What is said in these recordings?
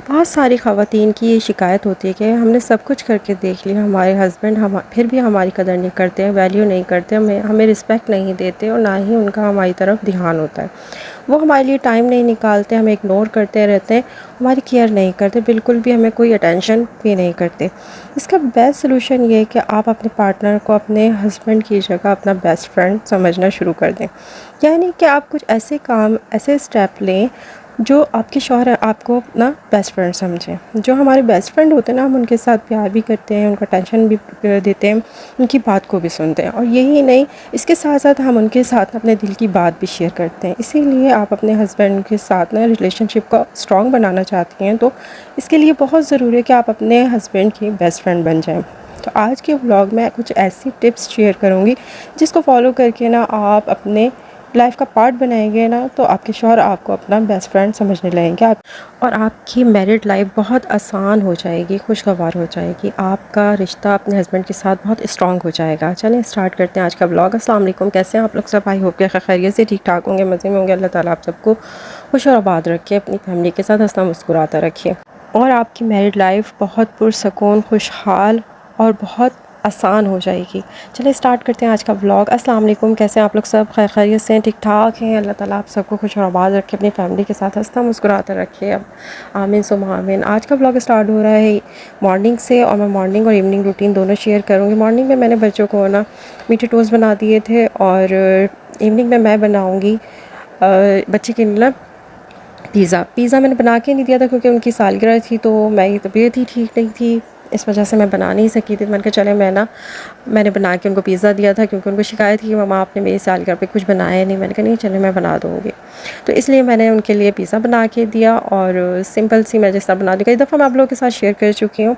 बहुत सारी ख़वातीन की ये शिकायत होती है कि हमने सब कुछ करके देख लिया, हमारे हस्बैंड हम फिर भी हमारी कदर नहीं करते हैं, वैल्यू नहीं करते, हमें हमें रिस्पेक्ट नहीं देते और ना ही उनका हमारी तरफ ध्यान होता है। वो हमारे लिए टाइम नहीं निकालते, हमें इग्नोर करते रहते हैं, हमारी केयर नहीं करते, बिल्कुल भी हमें कोई अटेंशन भी नहीं करते। इसका बेस्ट सलूशन ये है कि आप अपने पार्टनर को अपने हस्बैंड की जगह अपना बेस्ट फ्रेंड समझना शुरू कर दें। यानी कि आप कुछ ऐसे काम, ऐसे स्टेप लें जो आपके शौहर आपको अपना बेस्ट फ्रेंड समझें। जो हमारे बेस्ट फ्रेंड होते हैं ना, हम उनके साथ प्यार भी करते हैं, उनका टेंशन भी देते हैं, उनकी बात को भी सुनते हैं, और यही नहीं, इसके साथ साथ हम उनके साथ अपने दिल की बात भी शेयर करते हैं। इसीलिए आप अपने हस्बैंड के साथ ना रिलेशनशिप को स्ट्रॉन्ग बनाना चाहती हैं तो इसके लिए बहुत ज़रूरी है कि आप अपने हस्बैंड की बेस्ट फ्रेंड बन जाएँ। तो आज के व्लॉग में कुछ ऐसी टिप्स शेयर करूँगी जिसको फॉलो करके ना आप अपने लाइफ का पार्ट बनाएंगे ना, तो आपके शौहर आपको अपना बेस्ट फ्रेंड समझने लगेंगे आप, और आपकी मैरिड लाइफ बहुत आसान हो जाएगी, खुशगवार हो जाएगी। आपका रिश्ता अपने हस्बैंड के साथ बहुत स्ट्रॉन्ग हो जाएगा। चलें स्टार्ट करते हैं आज का व्लॉग। अस्सलाम वालेकुम, कैसे हैं आप लोग सब? आई होप के खैरियत से ठीक ठाक होंगे, मज़े में होंगे। अल्लाह ताला आप सबको खुश और आबाद रखे, अपनी फैमिली के साथ हंसता मुस्कुराता रखिए, और आपकी मैरिड लाइफ बहुत पुरसकून, खुशहाल और बहुत आसान हो जाएगी। चलिए स्टार्ट करते हैं आज का व्लॉग। अस्सलाम वालेकुम, कैसे हैं आप लोग सब? खैरियत से हैं, ठीक ठाक हैं? अल्लाह ताला आप सबको खुश और आबाद रखे, अपनी फैमिली के साथ हंसता मुस्कुराता रखे। अब आमीन सुम्मा आमीन। आज का व्लॉग स्टार्ट हो रहा है मॉर्निंग से, और मैं मॉर्निंग और इवनिंग रूटीन दोनों शेयर करूँगी। मॉर्निंग में मैंने बच्चों को ना मीठे टोस्ट बना दिए थे, और इवनिंग में मैं बनाऊँगी बच्चे के लिए पिज़्ज़ा मैंने बना के नहीं दिया था क्योंकि उनकी सालगिरह थी, तो मेरी तबीयत ही ठीक नहीं थी, इस वजह से मैं बना नहीं सकी थी। मैंने कहा चले मैंने बना के उनको पिज़्ज़ा दिया था, क्योंकि उनको शिकायत थी कि मम्मा आपने मेरी सालगिरह पे कुछ बनाया नहीं। मैंने कहा नहीं चले मैं बना दूँगी, तो इसलिए मैंने उनके लिए पिज़्ज़ा बना के दिया, और सिंपल सी मैं जैसा बना दी, कई दफ़ा मैं आप लोगों के साथ शेयर कर चुकी हूँ।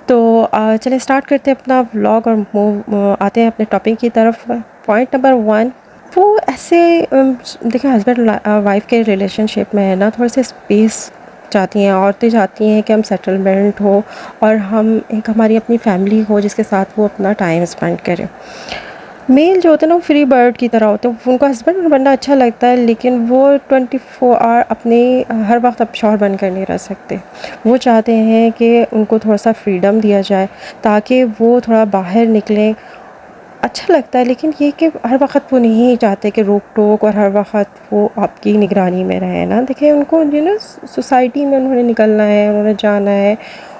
तो चलिए स्टार्ट करते हैं अपना व्लॉग और आते हैं अपने टॉपिक की तरफ। पॉइंट नंबर 1, वो ऐसे देखिए, हस्बैंड वाइफ के रिलेशनशिप में है ना, थोड़ा सा स्पेस चाहती हैं औरतें, चाहती हैं कि हम सेटलमेंट हो और हम एक हमारी अपनी फैमिली हो जिसके साथ वो अपना टाइम स्पेंड करें। मेल जो होते हैं ना, वो फ्री बर्ड की तरह होते हैं, उनको हस्बैंड बनना अच्छा लगता है, लेकिन वो 24 आवर अपने हर वक्त अब शौहर बनकर नहीं रह सकते। वो चाहते हैं कि उनको थोड़ा सा फ्रीडम दिया जाए ताकि वो थोड़ा बाहर निकलें। अच्छा लगता है, लेकिन ये कि हर वक्त वो नहीं चाहते कि रोक टोक और हर वक्त वो आपकी निगरानी में रहे ना। देखिए, उनको जो ना सोसाइटी में उन्होंने निकलना है, उन्होंने जाना है,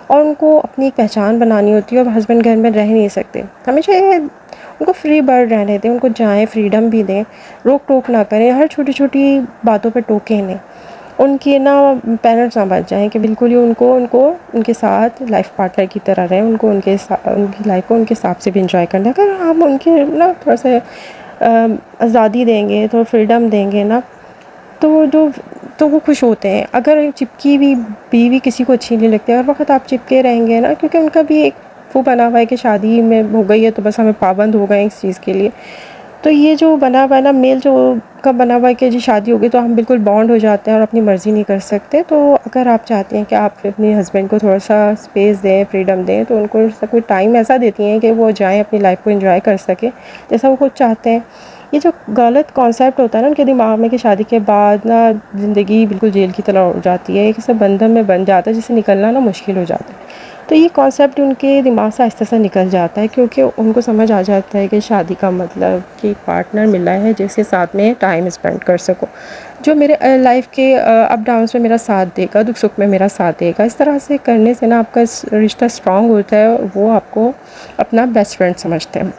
और उनको अपनी एक पहचान बनानी होती है, और हस्बैंड घर में रह नहीं सकते हमेशा। ये उनको फ्री बर्ड रहने दें, उनको जाएं, फ्रीडम भी दें, रोक टोक ना करें, हर छोटी छोटी बातों पे टोकें नहीं। उनके ना पेरेंट्स ना बन जाएँ कि बिल्कुल ही उनको उनको उनके साथ लाइफ पार्टनर की तरह रहें, उनको उनकी लाइफ को उनके हिसाब से भी इंजॉय करना है। अगर हम उनके ना थोड़ा सा आज़ादी देंगे, थोड़ा फ्रीडम देंगे ना, तो वो खुश होते हैं। अगर चिपकी हुई बीवी किसी को अच्छी नहीं लगती, हर वक्त आप चिपके रहेंगे ना, क्योंकि उनका भी एक वो बना हुआ है कि शादी में हो गई है तो बस हमें पाबंद हो गए इस चीज़ के लिए। तो ये जो बना हुआ है ना, मेल जो का बना हुआ है कि जी शादी होगी तो हम बिल्कुल बॉन्ड हो जाते हैं और अपनी मर्ज़ी नहीं कर सकते। तो अगर आप चाहते हैं कि आप अपने हस्बैंड को थोड़ा सा स्पेस दें, फ्रीडम दें, तो उनको कोई टाइम ऐसा देती हैं कि वो जाएँ, अपनी लाइफ को एंजॉय कर सकें जैसा वो खुद चाहते हैं। ये जो गलत कॉन्सेप्ट होता है ना उनके दिमाग में कि शादी के बाद ना ज़िंदगी बिल्कुल जेल की तरह हो जाती है, एक ऐसा बंधन में बन जाता है जिससे निकलना ना मुश्किल हो जाता है। तो ये कॉन्सेप्ट उनके दिमाग से आहिस्ता आहिस्ता निकल जाता है, क्योंकि उनको समझ आ जाता है कि शादी का मतलब कि पार्टनर मिला है जिसके साथ में टाइम स्पेंड कर सको, जो मेरे लाइफ के अप डाउन्स में मेरा साथ देगा, दुख सुख में मेरा साथ देगा। इस तरह से करने से ना आपका रिश्ता स्ट्रॉन्ग होता है, वो आपको अपना बेस्ट फ्रेंड समझते हैं।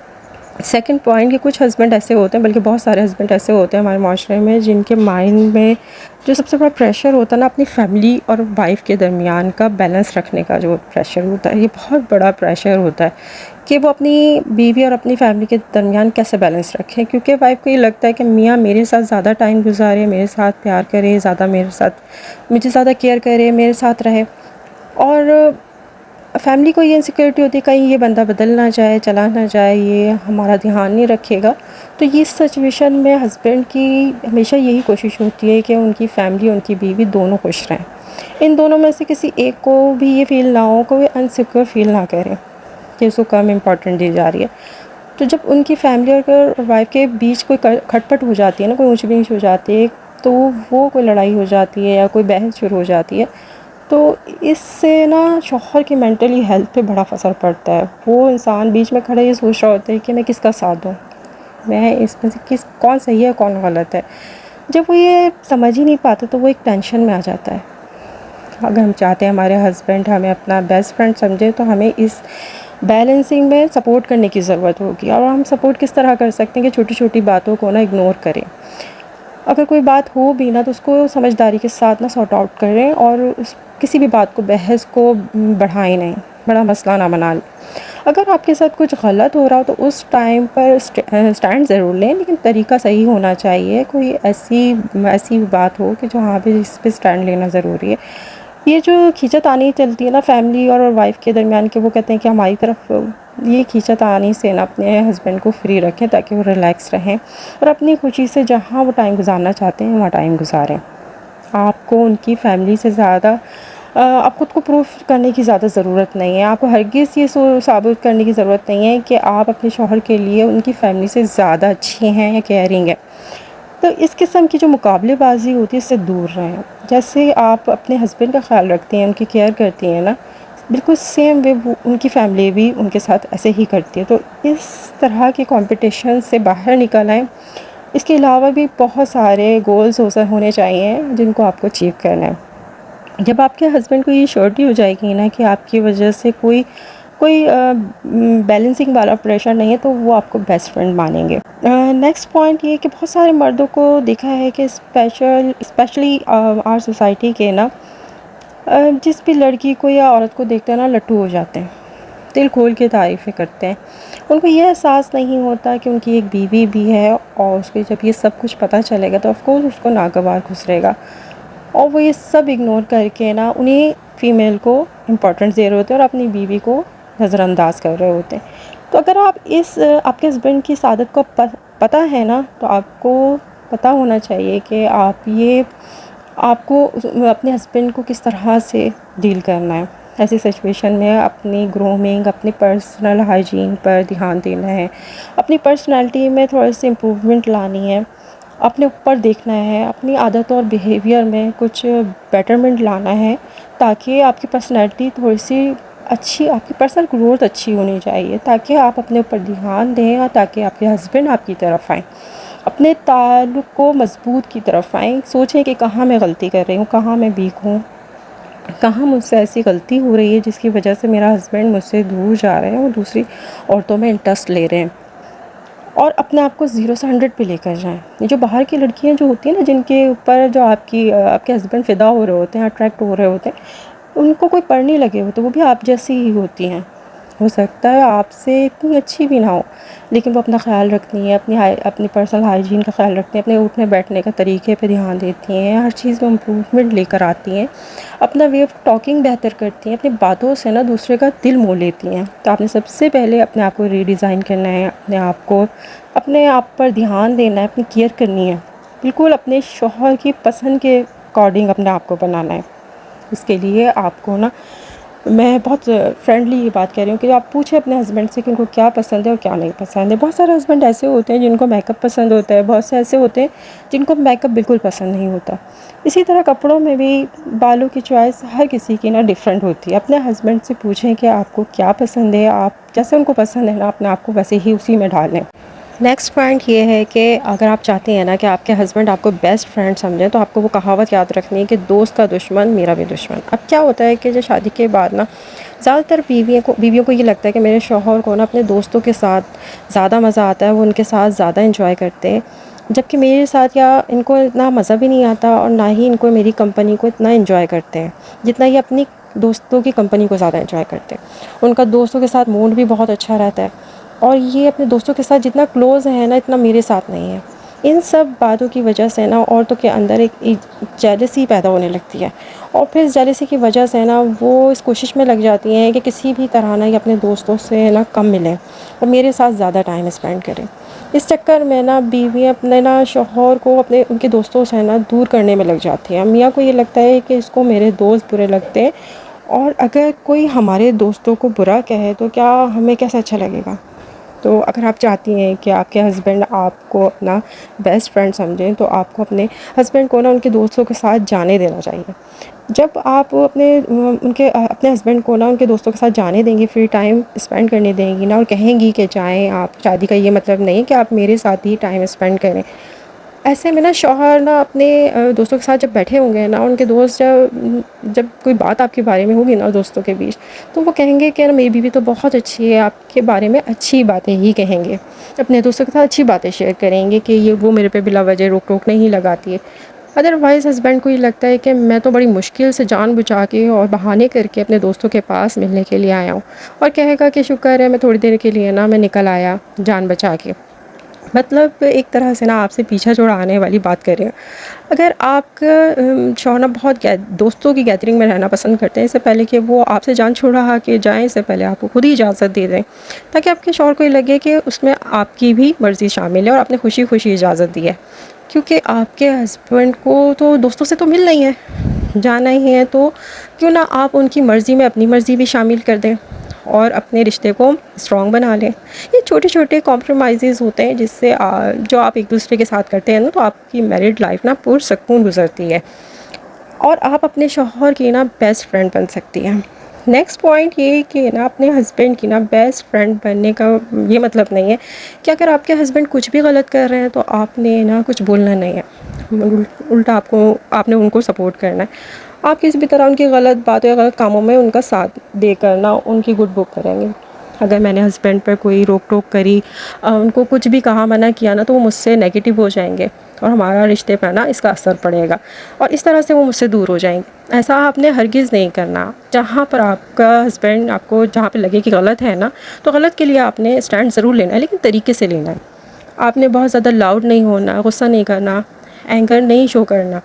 सेकंड पॉइंट, कि कुछ हस्बैंड ऐसे होते हैं, बल्कि बहुत सारे हस्बैंड ऐसे होते हैं हमारे माशरे में, जिनके माइंड में जो सबसे बड़ा प्रेशर होता है ना, अपनी फैमिली और वाइफ के दरमियान का बैलेंस रखने का जो प्रेशर होता है, ये बहुत बड़ा प्रेशर होता है कि वो अपनी बीवी और अपनी फैमिली के दरमियान कैसे बैलेंस रखें। क्योंकि वाइफ को ये लगता है कि मियाँ मेरे साथ ज़्यादा टाइम गुजारे, मेरे साथ प्यार करे, ज़्यादा मेरे साथ मुझे ज़्यादा केयर करे, मेरे साथ रहे, और फैमिली को ये इनसिक्योरिटी होती है कहीं ये बंदा बदल ना जाए, चला ना जाए, ये हमारा ध्यान नहीं रखेगा। तो ये सिचुएशन में हस्बैंड की हमेशा यही कोशिश होती है कि उनकी फैमिली, उनकी बीवी दोनों खुश रहें। इन दोनों में से किसी एक को भी ये फील ना हो, कोई अनसिक्योर फील ना करें कि उसको कम इम्पोर्टेंट दी जा रही है। तो जब उनकी फैमिली और वाइफ के बीच कोई खटपट हो जाती है ना, कोई ऊंच नीच हो जाती है, तो वो कोई लड़ाई हो जाती है या कोई बहस शुरू हो जाती है, तो इससे ना शौहर की मेंटली हेल्थ पे बड़ा असर पड़ता है। वो इंसान बीच में खड़ा ये सोच रहा होता है कि मैं किसका साथ दूँ, मैं इसमें से कौन सही है कौन गलत है। जब वो ये समझ ही नहीं पाता तो वो एक टेंशन में आ जाता है। अगर हम चाहते हैं हमारे हस्बैंड हमें अपना बेस्ट फ्रेंड समझे तो हमें इस बैलेंसिंग में सपोर्ट करने की ज़रूरत होगी। और हम सपोर्ट किस तरह कर सकते हैं कि छोटी छोटी बातों को ना इग्नोर करें। अगर कोई बात हो भी ना तो उसको समझदारी के साथ ना सॉर्ट आउट करें और उस किसी भी बात को बहस को बढ़ाएं नहीं, बड़ा मसला ना बना लें। अगर आपके साथ कुछ गलत हो रहा हो तो उस टाइम पर स्टैंड ज़रूर लें, लेकिन तरीका सही होना चाहिए। कोई ऐसी बात हो कि जहाँ पे इस पे स्टैंड लेना ज़रूरी है। ये जो खींचातानी चलती है ना फैमिली और वाइफ के दरमियान कि वो कहते हैं कि हमारी तरफ, ये खींचातानी से ना अपने हस्बैंड को फ्री रखें ताकि वो रिलैक्स रहें और अपनी खुशी से जहाँ वो टाइम गुजारना चाहते हैं वहाँ टाइम गुजारें। आपको उनकी फैमिली से ज़्यादा आप खुद को प्रूफ करने की ज़्यादा ज़रूरत नहीं है। आपको हरगिज़ ये साबित करने की ज़रूरत नहीं है कि आप अपने शौहर के लिए उनकी फैमिली से ज़्यादा अच्छी हैं या केयरिंग है। तो इस किस्म की जो मुकाबलेबाज़ी होती है इससे दूर रहें। जैसे आप अपने हस्बैंड का ख़्याल रखती हैं, उनकी केयर करती हैं ना, बिल्कुल सेम वे वो उनकी फैमिली भी उनके साथ ऐसे ही करती है। तो इस तरह के कॉम्पिटिशन से बाहर निकल आएँ। इसके अलावा भी बहुत सारे गोल्स होने चाहिए जिनको आपको अचीव करना है। जब आपके हस्बैंड को ये श्योरिटी हो जाएगी ना कि आपकी वजह से कोई कोई बैलेंसिंग वाला प्रेशर नहीं है तो वो आपको बेस्ट फ्रेंड मानेंगे। नेक्स्ट पॉइंट ये कि बहुत सारे मर्दों को देखा है कि स्पेशली आवर सोसाइटी के ना जिस भी लड़की को या औरत को देखते हैं ना लट्टू हो जाते हैं, दिल खोल के तारीफ़ें करते हैं। उनको ये एहसास नहीं होता कि उनकी एक बीवी भी है और उसको जब ये सब कुछ पता चलेगा तो ऑफ कोर्स उसको नागवार गुजरेगा और वो ये सब इग्नोर करके ना उन्हीं फ़ीमेल को इम्पोर्टेंस दे रहे होते हैं और अपनी बीवी को नज़रअंदाज कर रहे होते हैं। तो अगर आप आपके हस्बैंड की सादत को पता है ना तो आपको पता होना चाहिए कि आपको अपने हस्बैंड को किस तरह से डील करना है। ऐसी सिचुएशन में अपनी ग्रूमिंग, अपनी पर्सनल हाइजीन पर ध्यान देना है, अपनी पर्सनैलिटी में थोड़ी सी इम्प्रूवमेंट लानी है, अपने ऊपर देखना है, अपनी आदत और बिहेवियर में कुछ बेटरमेंट लाना है ताकि आपकी पर्सनैलिटी थोड़ी सी अच्छी, आपकी पर्सनल ग्रोथ अच्छी होनी चाहिए ताकि आप अपने ऊपर ध्यान दें और ताकि आपके हस्बैंड आपकी तरफ आएँ, अपने ताल्लुक़ को मज़बूत की तरफ आएँ। सोचें कि कहाँ मैं गलती कर रही हूँ, कहाँ मैं वीक हूँ, कहाँ मुझसे ऐसी गलती हो रही है जिसकी वजह से मेरा हस्बैंड मुझसे दूर जा रहे हैं और दूसरी औरतों में इंटरेस्ट ले रहे हैं। और अपने आप को 0 से 100 पे लेकर जाएं। ये जो बाहर की लड़कियां जो होती हैं ना जिनके ऊपर जो आपके हस्बैंड फ़िदा हो रहे होते हैं, अट्रैक्ट हो रहे होते हैं, उनको कोई पढ़ नहीं लगे होते, वो भी आप जैसी ही होती हैं। हो सकता है आपसे इतनी अच्छी भी ना हो लेकिन वो अपना ख़्याल रखती हैं, अपनी पर्सनल हाइजीन का ख़्याल रखती हैं, अपने उठने बैठने का तरीके पे ध्यान देती हैं, हर चीज़ में इम्प्रूवमेंट लेकर आती हैं, अपना वे ऑफ टॉकिंग बेहतर करती हैं, अपनी बातों से ना दूसरे का दिल मोह लेती हैं। तो आपने सबसे पहले अपने आप को रीडिज़ाइन करना है, अपने आप पर ध्यान देना है, अपनी केयर करनी है, बिल्कुल अपने शौहर की पसंद के अकॉर्डिंग अपने आप को बनाना है। इसके लिए आपको ना मैं बहुत फ्रेंडली ये बात कह रही हूँ कि आप पूछें अपने हस्बैंड से कि उनको क्या पसंद है और क्या नहीं पसंद है। बहुत सारे हस्बैंड ऐसे होते हैं जिनको मेकअप पसंद होता है, बहुत से ऐसे होते हैं जिनको मेकअप बिल्कुल पसंद नहीं होता। इसी तरह कपड़ों में भी बालों की चॉइस हर किसी की ना डिफरेंट होती है। अपने हस्बैंड से पूछें कि आपको क्या पसंद है, आप जैसे उनको पसंद है ना अपने आप को वैसे ही उसी में ढालें। नेक्स्ट पॉइंट ये है कि अगर आप चाहते हैं ना कि आपके हस्बैंड आपको बेस्ट फ्रेंड समझें तो आपको वो कहावत याद रखनी है कि दोस्त का दुश्मन मेरा भी दुश्मन। अब क्या होता है कि जो शादी के बाद ना ज़्यादातर बीवियों को ये लगता है कि मेरे शौहर को ना अपने दोस्तों के साथ ज़्यादा मज़ा आता है, वो उनके साथ ज़्यादा इंजॉय करते हैं, जबकि मेरे साथ या इनको इतना मज़ा भी नहीं आता और ना ही इनको मेरी कंपनी को इतना इंजॉय करते हैं जितना ये अपनी दोस्तों की कंपनी को ज़्यादा इंजॉय करते हैं। उनका दोस्तों के साथ मूड भी बहुत अच्छा रहता है और ये अपने दोस्तों के साथ जितना क्लोज़ है ना इतना मेरे साथ नहीं है। इन सब बातों की वजह से ना औरतों के अंदर एक जेलसी पैदा होने लगती है और फिर इस जेलसी की वजह से ना वो इस कोशिश में लग जाती हैं कि किसी भी तरह ना ये अपने दोस्तों से ना कम मिलें और मेरे साथ ज़्यादा टाइम स्पेंड करें। इस चक्कर में ना बीवियाँ अपने ना शौहर को उनके दोस्तों से ना दूर करने में लग जाती हैं। मियाँ को ये लगता है कि इसको मेरे दोस्त बुरे लगते हैं और अगर कोई हमारे दोस्तों को बुरा कहे तो क्या हमें कैसे अच्छा लगेगा। तो अगर आप चाहती हैं कि आपके हस्बैंड आपको अपना बेस्ट फ्रेंड समझें, तो आपको अपने हस्बैंड को ना उनके दोस्तों के साथ जाने देना चाहिए। जब आप अपने हस्बैंड को ना उनके दोस्तों के साथ जाने देंगी, फ्री टाइम स्पेंड करने देंगी ना, और कहेंगी कि जाएँ आप, शादी का ये मतलब नहीं कि आप मेरे साथ ही टाइम स्पेंड करें। ऐसे में ना शौहर ना अपने दोस्तों के साथ जब बैठे होंगे ना, उनके दोस्त जब जब कोई बात आपके बारे में होगी ना दोस्तों के बीच, तो वो कहेंगे कि ना मेरी बीवी तो बहुत अच्छी है, आपके बारे में अच्छी बातें ही कहेंगे। अपने दोस्तों के साथ अच्छी बातें शेयर करेंगे कि ये वो मेरे पे बिला वजह रोक टोक नहीं लगाती है। अदरवाइज़ हस्बैंड को ये लगता है कि मैं तो बड़ी मुश्किल से जान बचा के और बहाने करके अपने दोस्तों के पास मिलने के लिए आया हूँ, और कहेगा कि शुक्र है मैं थोड़ी देर के लिए ना मैं निकल आया जान बचा के। मतलब एक तरह से ना आपसे पीछा छुड़ाने वाली बात कर रहे हैं। अगर आपका शौहर ना बहुत दोस्तों की गैदरिंग में रहना पसंद करते हैं, इससे पहले कि वो आपसे जान छुड़ा के जाएँ, इससे पहले आपको खुद ही इजाज़त दे दें, ताकि आपके शौहर को ये लगे कि उसमें आपकी भी मर्ज़ी शामिल है और आपने खुशी-खुशी इजाज़त दी है। क्योंकि आपके हस्बैंड को तो दोस्तों से तो मिलना ही है, जाना ही है, तो क्यों ना आप उनकी मर्ज़ी में अपनी मर्ज़ी भी शामिल कर दें और अपने रिश्ते को स्ट्रॉन्ग बना लें। ये छोटे-छोटे कॉम्प्रोमाइज़ेज़ होते हैं जिससे जो आप एक-दूसरे के साथ करते हैं ना, तो आपकी मैरिड लाइफ़ ना पुरसुकून गुज़रती है और आप अपने शौहर की ना बेस्ट फ्रेंड बन सकती हैं। नेक्स्ट पॉइंट ये कि ना अपने हस्बैंड की ना बेस्ट फ्रेंड बनने का ये मतलब नहीं है कि अगर आपके हस्बैंड कुछ भी गलत कर रहे हैं तो आपने ना कुछ बोलना नहीं है। उल्टा आपने उनको सपोर्ट करना है। आप किसी भी तरह उनकी गलत बातों या गलत कामों में उनका साथ देकर ना उनकी गुड बुक करेंगे। अगर मैंने हस्बैंड पर कोई रोक टोक करी, उनको कुछ भी कहा, मना किया ना, तो वो मुझसे नेगेटिव हो जाएंगे और हमारा रिश्ते पर ना इसका असर पड़ेगा और इस तरह से वो मुझसे दूर हो जाएंगे। ऐसा आपने हरगिज़ नहीं करना। जहाँ पर आपका हस्बैंड आपको जहाँ पे लगे कि गलत है ना, तो गलत के लिए आपने स्टैंड ज़रूर लेना है, लेकिन तरीके से लेना है। आपने बहुत ज़्यादा लाउड नहीं होना, गुस्सा नहीं करना, एंगर नहीं शो करना।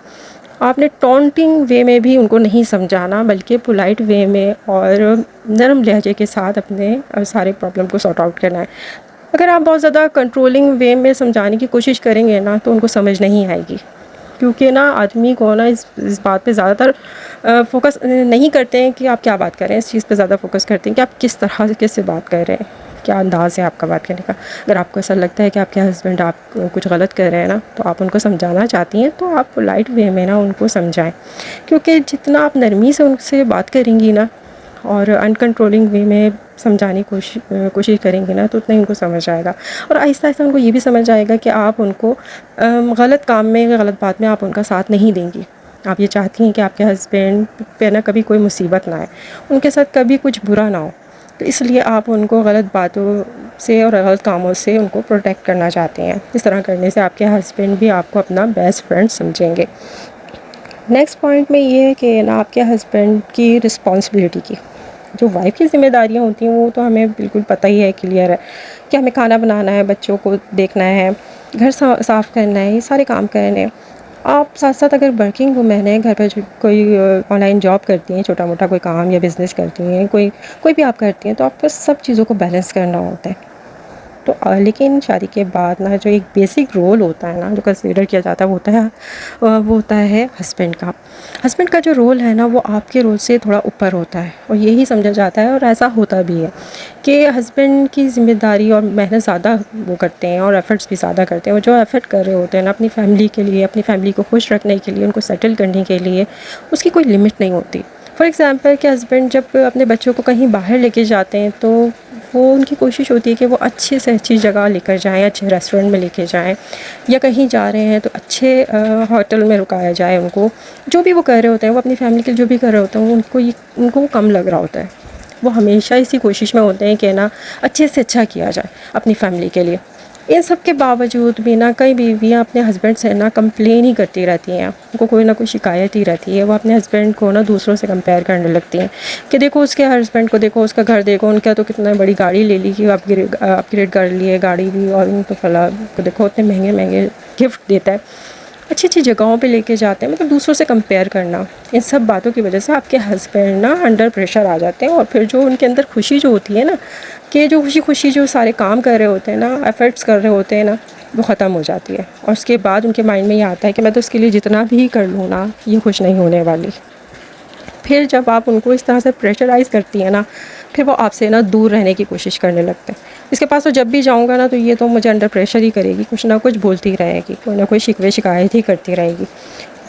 आपने टॉन्टिंग वे में भी उनको नहीं समझाना, बल्कि पोलाइट वे में और नरम लहजे के साथ अपने सारे प्रॉब्लम को सॉर्ट आउट करना है। अगर आप बहुत ज़्यादा कंट्रोलिंग वे में समझाने की कोशिश करेंगे ना, तो उनको समझ नहीं आएगी। क्योंकि ना आदमी को ना इस बात पे ज़्यादातर फोकस नहीं करते हैं कि आप क्या बात कर रहे हैं, इस चीज़ पे ज़्यादा फोकस करते हैं कि आप किस तरह से बात कर रहे हैं, क्या अंदाज़ है आपका बात करने का। अगर आपको ऐसा लगता है कि आपके हस्बैंड आप कुछ गलत कर रहे हैं ना, तो आप उनको समझाना चाहती हैं, तो आप पोलाइट वे में ना उनको समझाएं। क्योंकि जितना आप नरमी से उनसे बात करेंगी ना और अनकंट्रोलिंग वे में समझाने की कोशिश करेंगे ना, तो उतना ही उनको समझ आएगा और आहिस्ता आहिस्ता उनको ये भी समझ आएगा कि आप उनको गलत काम में, गलत बात में आप उनका साथ नहीं देंगी। आप ये चाहती हैं कि आपके हस्बैंड पे ना कभी कोई मुसीबत ना आए, उनके साथ कभी कुछ बुरा ना हो, तो इसलिए आप उनको गलत बातों से और गलत कामों से उनको प्रोटेक्ट करना चाहते हैं। इस तरह करने से आपके हस्बैंड भी आपको अपना बेस्ट फ्रेंड समझेंगे। नेक्स्ट पॉइंट में ये है कि ना आपके हस्बैंड की रिस्पॉन्सिबिलिटी की, जो वाइफ की ज़िम्मेदारियाँ होती हैं वो तो हमें बिल्कुल पता ही है, क्लियर है कि हमें खाना बनाना है, बच्चों को देखना है, घर साफ़ करना है, ये सारे काम करने हैं। आप साथ साथ अगर वर्किंग वुमेन है, घर पर जो कोई ऑनलाइन जॉब करती हैं, छोटा मोटा कोई काम या बिज़नेस करती हैं, कोई भी आप करती हैं, तो आपको सब चीज़ों को बैलेंस करना होता है। तो लेकिन शादी के बाद ना जो एक बेसिक रोल होता है ना, जो कंसीडर किया जाता है, वो होता है हस्बैंड का। हस्बैंड का जो रोल है ना, वो आपके रोल से थोड़ा ऊपर होता है और यही समझा जाता है और ऐसा होता भी है कि हस्बैंड की ज़िम्मेदारी और मेहनत ज़्यादा वो करते हैं और एफ़र्ट्स भी ज़्यादा करते हैं। और जो एफ़र्ट कर रहे होते हैं ना अपनी फ़ैमिली के लिए, अपनी फ़ैमिली को खुश रखने के लिए, उनको सेटल करने के लिए, उसकी कोई लिमिट नहीं होती। फॉर एग्ज़ाम्पल कि हस्बैंड जब अपने बच्चों को कहीं बाहर लेके जाते हैं, तो वो उनकी कोशिश होती है कि वो अच्छे से अच्छी जगह लेकर जाएँ, अच्छे रेस्टोरेंट में लेके जाएँ, या कहीं जा रहे हैं तो अच्छे होटल में रुकाया जाए उनको। जो भी वो कर रहे होते हैं, वो अपनी फैमिली के लिए जो भी कर रहे होते हैं, उनको कम लग रहा होता है। वो हमेशा इसी कोशिश में होते हैं कि ना अच्छे से अच्छा किया जाए अपनी फैमिली के लिए। इन सब के बावजूद भी ना कई बीवियाँ अपने हस्बैंड से ना कंप्लेन ही करती रहती हैं, उनको कोई ना कोई शिकायत ही रहती है। वो अपने हस्बैंड को ना दूसरों से कंपेयर करने लगती हैं कि देखो उसके हस्बैंड को, देखो उसका घर, देखो उनका तो कितना बड़ी गाड़ी ले ली, कि अपग्रेड कर ली है गाड़ी भी, और उनको फला को देखो इतने महंगे महंगे गिफ्ट देता है, अच्छी अच्छी जगहों पे लेके जाते हैं। मतलब दूसरों से कंपेयर करना, इन सब बातों की वजह से आपके हस्बैंड ना अंडर प्रेशर आ जाते हैं और फिर जो उनके अंदर खुशी जो होती है ना, कि जो खुशी जो सारे काम कर रहे होते हैं ना, एफ़र्ट्स कर रहे होते हैं ना, वो ख़त्म हो जाती है। और उसके बाद उनके माइंड में ये आता है कि मैं तो उसके लिए जितना भी कर लूँ ना, ये खुश नहीं होने वाली। फिर जब आप उनको इस तरह से प्रेशराइज़ करती हैं ना, फिर वो आपसे ना दूर रहने की कोशिश करने लगते हैं। इसके पास तो जब भी जाऊँगा ना तो ये तो मुझे अंडर प्रेशर ही करेगी, कुछ ना कुछ बोलती रहेगी, कोई ना कोई शिकवे शिकायत ही करती रहेगी।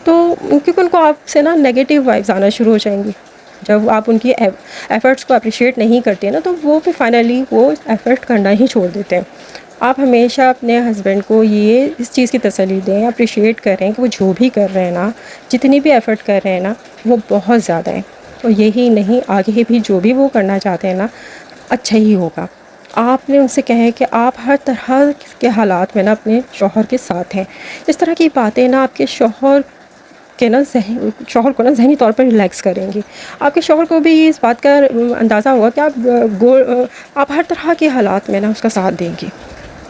तो क्योंकि उनको आपसे ना नेगेटिव वाइब्स आना शुरू हो जाएंगी। जब आप उनकी एफ़र्ट्स को अप्रिशिएट नहीं करते ना तो वो फिर फाइनली वो एफ़र्ट करना ही छोड़ देते हैं। आप हमेशा अपने हस्बैंड को ये इस चीज़ की तसल्ली दें, अप्रिशिएट करें कि वो जो भी कर रहे हैं ना, जितनी भी एफ़र्ट कर रहे हैं ना, वो बहुत ज़्यादा है और यही नहीं, आगे भी जो भी वो करना चाहते हैं ना, अच्छा ही होगा। आपने उनसे कहें कि आप हर तरह के हालात में ना अपने शौहर के साथ हैं। इस तरह की बातें ना आपके शौहर को ना ज़हनी तौर पर रिलैक्स करेंगी। आपके शौहर को भी इस बात का अंदाज़ा होगा कि आप हर तरह के हालात में ना उसका साथ देंगी।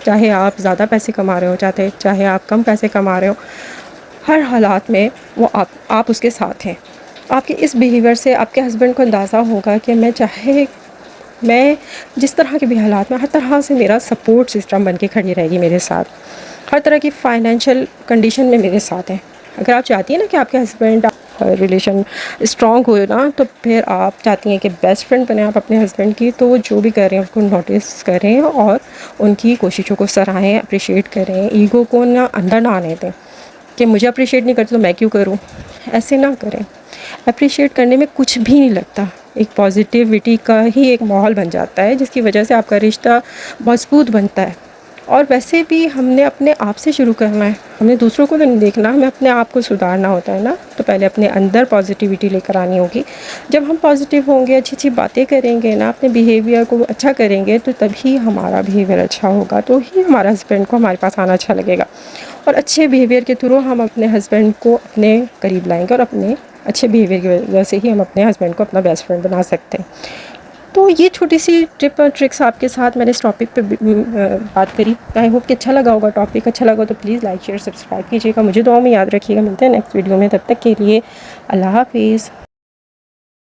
चाहे आप ज़्यादा पैसे कमा रहे हो, चाहे आप कम पैसे कमा रहे हो, हर हालात में वो आप उसके साथ हैं। आपके इस बिहेवियर से आपके हस्बैंड को अंदाज़ा होगा कि मैं जिस तरह के भी हालात में, हर तरह से मेरा सपोर्ट सिस्टम बन के खड़ी रहेगी मेरे साथ, हर तरह की फ़ाइनेंशियल कंडीशन में मेरे साथ हैं। अगर आप चाहती हैं ना कि आपके हस्बैंड रिलेशन स्ट्रॉन्ग हो ना, तो फिर आप चाहती हैं कि बेस्ट फ्रेंड बने आप अपने हस्बैंड की, तो वो जो भी कर रहे हैं उसको नोटिस करें और उनकी कोशिशों को सराहें, अप्रिशिएट करें। ईगो को ना अंदर ना आने दें कि मुझे अप्रिशिएट नहीं करते तो मैं क्यों करूं, ऐसे ना करें। अप्रिशिएट करने में कुछ भी नहीं लगता, एक पॉजिटिविटी का ही एक माहौल बन जाता है जिसकी वजह से आपका रिश्ता मजबूत बनता है। और वैसे भी हमने अपने आप से शुरू करना है, हमने दूसरों को तो नहीं देखना, हमें अपने आप को सुधारना होता है ना। तो पहले अपने अंदर पॉजिटिविटी लेकर आनी होगी। जब हम पॉजिटिव होंगे, अच्छी अच्छी बातें करेंगे ना, अपने बिहेवियर को अच्छा करेंगे, तो तभी हमारा बिहेवियर अच्छा होगा, तो ही हमारा हस्बैंड को हमारे पास आना अच्छा लगेगा। और अच्छे बिहेवियर के थ्रू हम अपने हस्बैंड को अपने करीब लाएंगे और अपने अच्छे बिहेवियर की वजह से ही हम अपने हस्बैंड को अपना बेस्ट फ्रेंड बना सकते हैं। तो ये छोटी सी टिप और ट्रिक्स आपके साथ मैंने इस टॉपिक पे बात करी। आई होप कि अच्छा लगा होगा, टॉपिक अच्छा लगा तो प्लीज़ लाइक शेयर सब्सक्राइब कीजिएगा। मुझे दुआ में याद रखिएगा। मिलते हैं नेक्स्ट वीडियो में, तब तक के लिए अल्लाह हाफिज़।